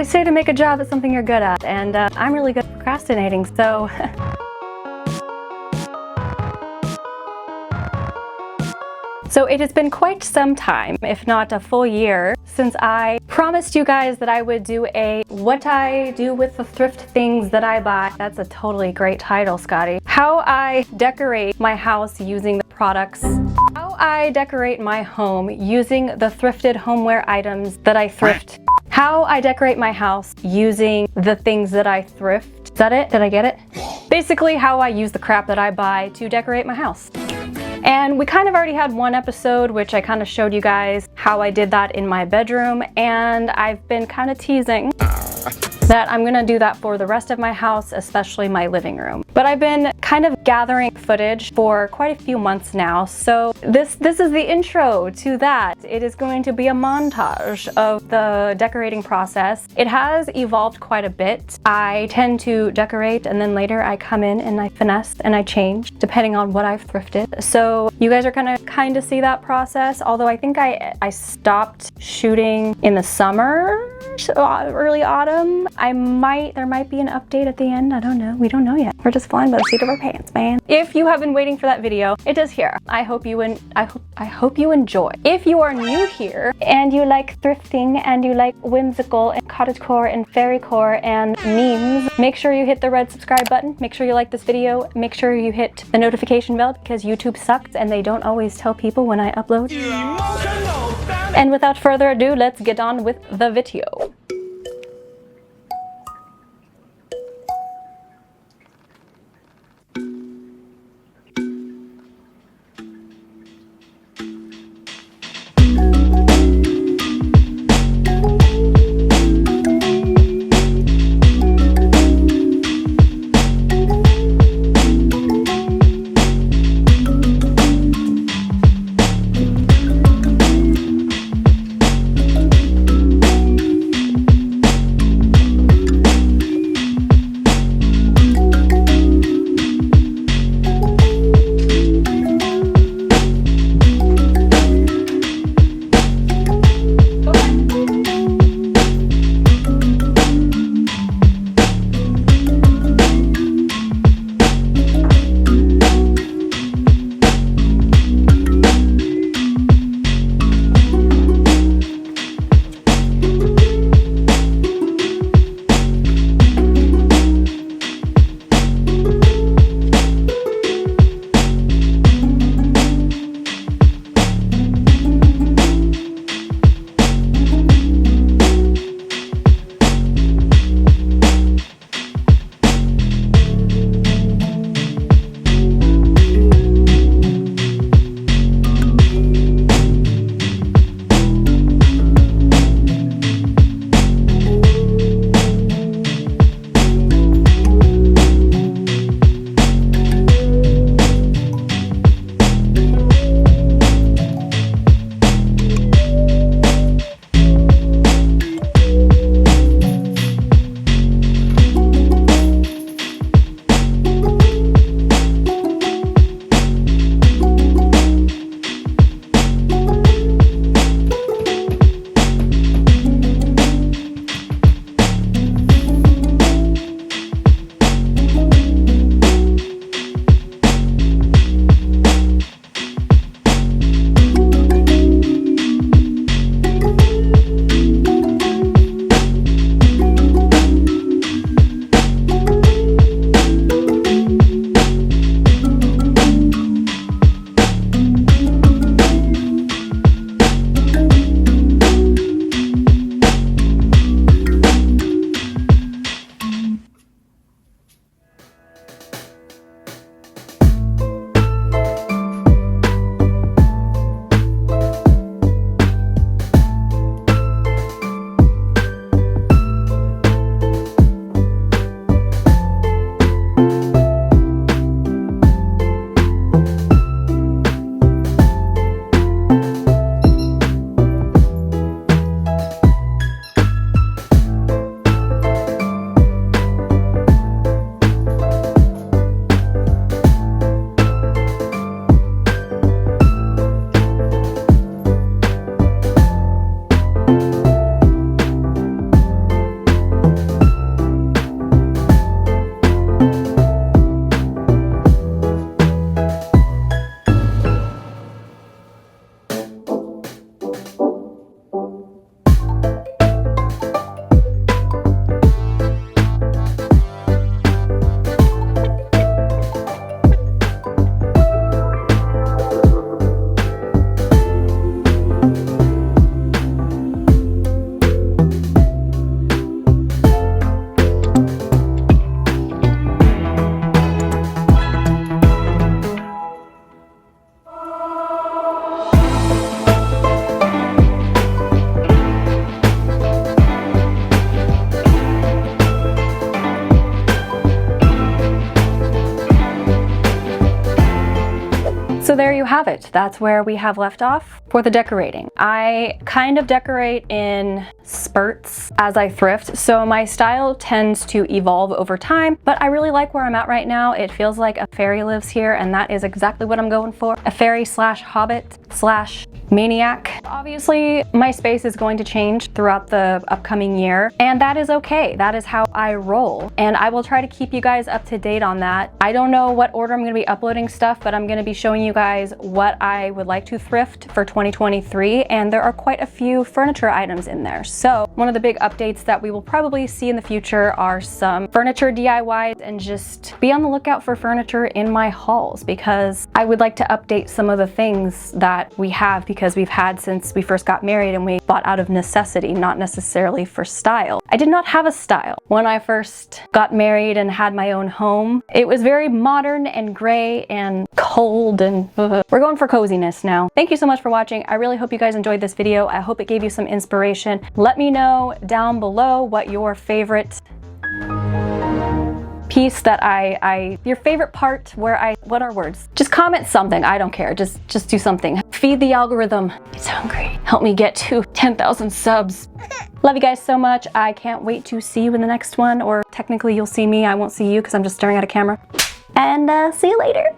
They say to make a job at something you're good at, and I'm really good at procrastinating, so... So it has been quite some time, if not a full year, since I promised you guys that I would do a what I do with the thrift things that I buy. That's a totally great title, Scotty. How I decorate my house using the products. How I decorate my home using the thrifted homeware items that I thrift. How I decorate my house using the things that I thrift. Is that it? Did I get it? Basically how I use the crap that I buy to decorate my house. And we kind of already had one episode which I kind of showed you guys how I did that in my bedroom, and I've been kind of teasing that I'm gonna do that for the rest of my house, especially my living room. But I've been kind of gathering footage for quite a few months now, so this is the intro to that. It is going to be a montage of the decorating process. It has evolved quite a bit. I tend to decorate and then later I come in and I finesse and I change depending on what I've thrifted. So you guys are gonna kind of see that process, although I think I stopped shooting in the summer, early autumn. There might be an update at the end. I don't know. We don't know yet. We're just flying by the seat of our pants, man. If you have been waiting for that video, it is here. I hope you enjoy. If you are new here and you like thrifting and you like Whimsical and Cottagecore and Fairycore and memes, make sure you hit the red subscribe button. Make sure you like this video. Make sure you hit the notification bell because YouTube sucks and they don't always tell people when I upload. And without further ado, let's get on with the video. there you have it. That's where we have left off for the decorating. I kind of decorate in spurts as I thrift, so my style tends to evolve over time, but I really like where I'm at right now. It feels like a fairy lives here, and that is exactly what I'm going for. A fairy slash hobbit slash maniac. Obviously, my space is going to change throughout the upcoming year, and that is okay. That is how I roll, and I will try to keep you guys up to date on that. I don't know what order I'm going to be uploading stuff, but I'm going to be showing you guys what I would like to thrift for 2023, and there are quite a few furniture items in there. So one of the big updates that we will probably see in the future are some furniture DIYs, and just be on the lookout for furniture in my hauls, because I would like to update some of the things that we have, because we've had since we first got married, and we bought out of necessity, not necessarily for style. I did not have a style when I first got married and had my own home. It was very modern and gray and cold, and we're going for coziness now. Thank you so much for watching. I really hope you guys enjoyed this video. I hope it gave you some inspiration. Let me know down below what your favorite piece that your favorite part where what are words? Just comment something. I don't care. Just do something. Feed the algorithm. It's hungry. Help me get to 10,000 subs. Love you guys so much. I can't wait to see you in the next one, or technically you'll see me. I won't see you because I'm just staring at a camera. And see you later.